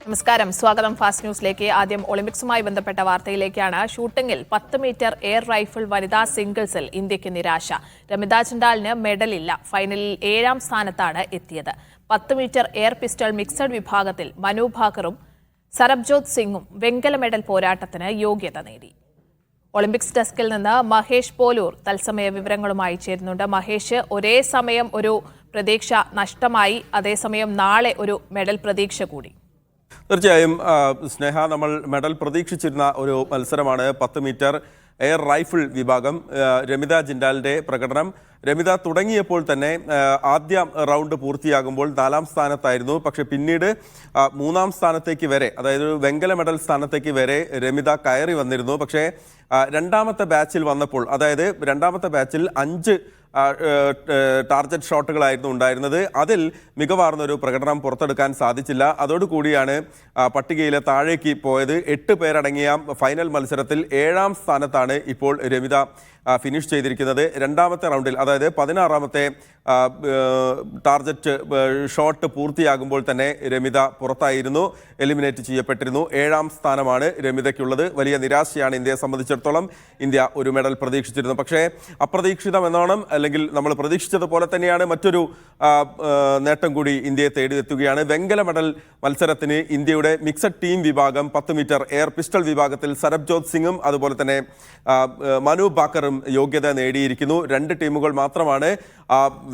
നമസ്കാരം, സ്വാഗതം ഫാസ്റ്റ് ന്യൂസിലേക്ക്. ആദ്യം ഒളിമ്പിക്സുമായി ബന്ധപ്പെട്ട വാർത്തയിലേക്കാണ്. ഷൂട്ടിംഗിൽ 10 മീറ്റർ എയർ റൈഫിൾ വനിതാ സിംഗിൾസിൽ ഇന്ത്യക്ക് നിരാശ. രമിത ജിൻഡാലിന് മെഡലില്ല. ഫൈനലിൽ 7ാം സ്ഥാനത്താണ് എത്തിയത്. 10 മീറ്റർ എയർ പിസ്റ്റൾ മിക്സഡ് വിഭാഗത്തിൽ മനു ഭാക്കറും സർബ്ജോത് സിംഗും വെങ്കല മെഡൽ പോരാട്ടത്തിന് യോഗ്യത നേടി. ഒളിമ്പിക്സ് ഡെസ്കിൽ നിന്ന് മഹേഷ് പോലൂർ തത്സമയ വിവരങ്ങളുമായി ചേരുന്നുണ്ട്. മഹേഷ്, ഒരേ സമയം ഒരു പ്രതീക്ഷ നഷ്ടമായി, അതേസമയം നാളെ ഒരു മെഡൽ പ്രതീക്ഷ കൂടി. തീർച്ചയായും സ്നേഹ, നമ്മൾ മെഡൽ പ്രതീക്ഷിച്ചിരുന്ന ഒരു മത്സരമാണ് 10 മീറ്റർ എയർ റൈഫിൾ വിഭാഗം. രമിത ജിൻഡാലിൻ്റെ പ്രകടനം. രമിത തുടങ്ങിയപ്പോൾ തന്നെ ആദ്യ റൗണ്ട് പൂർത്തിയാകുമ്പോൾ 4ാം സ്ഥാനത്തായിരുന്നു. പക്ഷേ പിന്നീട് 3ാം സ്ഥാനത്തേക്ക് വരെ, അതായത് വെങ്കല മെഡൽ സ്ഥാനത്തേക്ക് വരെ രമിത കയറി വന്നിരുന്നു. പക്ഷേ രണ്ടാമത്തെ ബാച്ചിൽ വന്നപ്പോൾ, അതായത് രണ്ടാമത്തെ ബാച്ചിൽ 5 ടാർഗറ്റ് ഷോട്ടുകളായിരുന്നു ഉണ്ടായിരുന്നത്. അതിൽ മികവാർന്നൊരു പ്രകടനം പുറത്തെടുക്കാൻ സാധിച്ചില്ല. അതോടുകൂടിയാണ് പട്ടികയിലെ താഴേക്ക് പോയത്. 8 പേരടങ്ങിയ ഫൈനൽ മത്സരത്തിൽ 7ാം സ്ഥാനത്താണ് ഇപ്പോൾ രമിത ഫിനിഷ് ചെയ്തിരിക്കുന്നത്. രണ്ടാമത്തെ റൗണ്ടിൽ, അതായത് 16ാമത്തെ ടാർഗറ്റ് ഷോട്ട് പൂർത്തിയാകുമ്പോൾ തന്നെ രമിത പുറത്തായിരുന്നു, എലിമിനേറ്റ് ചെയ്യപ്പെട്ടിരുന്നു. 7ാം സ്ഥാനമാണ് രമിതയ്ക്കുള്ളത്. വലിയ നിരാശയാണ് ഇന്ത്യയെ സംബന്ധിച്ചിടത്തോളം. ഇന്ത്യ ഒരു മെഡൽ പ്രതീക്ഷിച്ചിരുന്നു, പക്ഷേ അപ്രതീക്ഷിതമെന്നോണം, അല്ലെങ്കിൽ നമ്മൾ പ്രതീക്ഷിച്ചതുപോലെ തന്നെയാണ് മറ്റൊരു നേട്ടം കൂടി ഇന്ത്യയെ തേടിയെത്തുകയാണ്. വെങ്കല മെഡൽ മത്സരത്തിന് ഇന്ത്യയുടെ മിക്സഡ് ടീം വിഭാഗം 10 മീറ്റർ എയർ പിസ്റ്റൾ വിഭാഗത്തിൽ സർബ്ജോത് സിംഗും അതുപോലെ തന്നെ മനു ഭാക്കറും യോഗ്യത നേടിയിരിക്കുന്നു. 2 ടീമുകൾ മാത്രമാണ്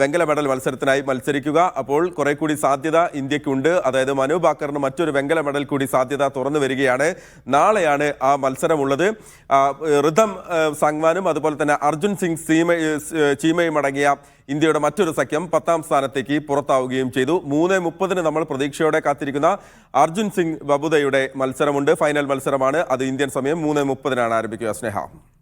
വെങ്കല മെഡൽ മത്സരത്തിനായി മത്സരിക്കുക. അപ്പോൾ കുറെ കൂടി സാധ്യത ഇന്ത്യക്കുണ്ട്. അതായത് മനു ഭാക്കറിന് മറ്റൊരു വെങ്കല മെഡൽ കൂടി സാധ്യത തുറന്നു വരികയാണ്. നാളെയാണ് ആ മത്സരമുള്ളത്. റിതം സംഗ്വാനും അതുപോലെ തന്നെ അർജുൻ സിംഗ് ചീമയും അടങ്ങിയ ഇന്ത്യയുടെ മറ്റൊരു സഖ്യം 10ാം സ്ഥാനത്തേക്ക് പുറത്താവുകയും ചെയ്തു. 3:30 നമ്മൾ പ്രതീക്ഷയോടെ കാത്തിരിക്കുന്ന അർജുൻ സിംഗ് ബബുദയുടെ മത്സരമുണ്ട്. ഫൈനൽ മത്സരമാണ് അത്. ഇന്ത്യൻ സമയം 3:30 ആരംഭിക്കുക. സ്നേഹ,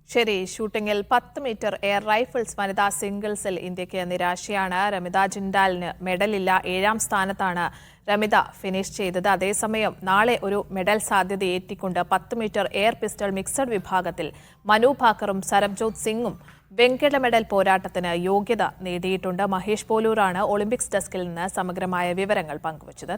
ശരി. ഷൂട്ടിംഗിൽ 10 മീറ്റർ എയർ റൈഫിൾസ് വനിതാ സിംഗിൾസിൽ ഇന്ത്യക്ക് നിരാശയാണ്. രമിത ജിൻഡാലിന് മെഡലില്ല. 7ാം സ്ഥാനത്താണ് രമിത ഫിനിഷ് ചെയ്തത്. അതേസമയം നാളെ ഒരു മെഡൽ സാധ്യത ഏറ്റിക്കൊണ്ട് 10 മീറ്റർ എയർ പിസ്റ്റൾ മിക്സഡ് വിഭാഗത്തിൽ മനു ഭാക്കറും സർബ്ജോത് സിംഗും വെങ്കല മെഡൽ പോരാട്ടത്തിന് യോഗ്യത നേടിയിട്ടുണ്ട്. മഹേഷ് പോലൂറാണ് ഒളിമ്പിക്സ് ഡെസ്കിൽ നിന്ന് സമഗ്രമായ വിവരങ്ങൾ പങ്കുവച്ചത്.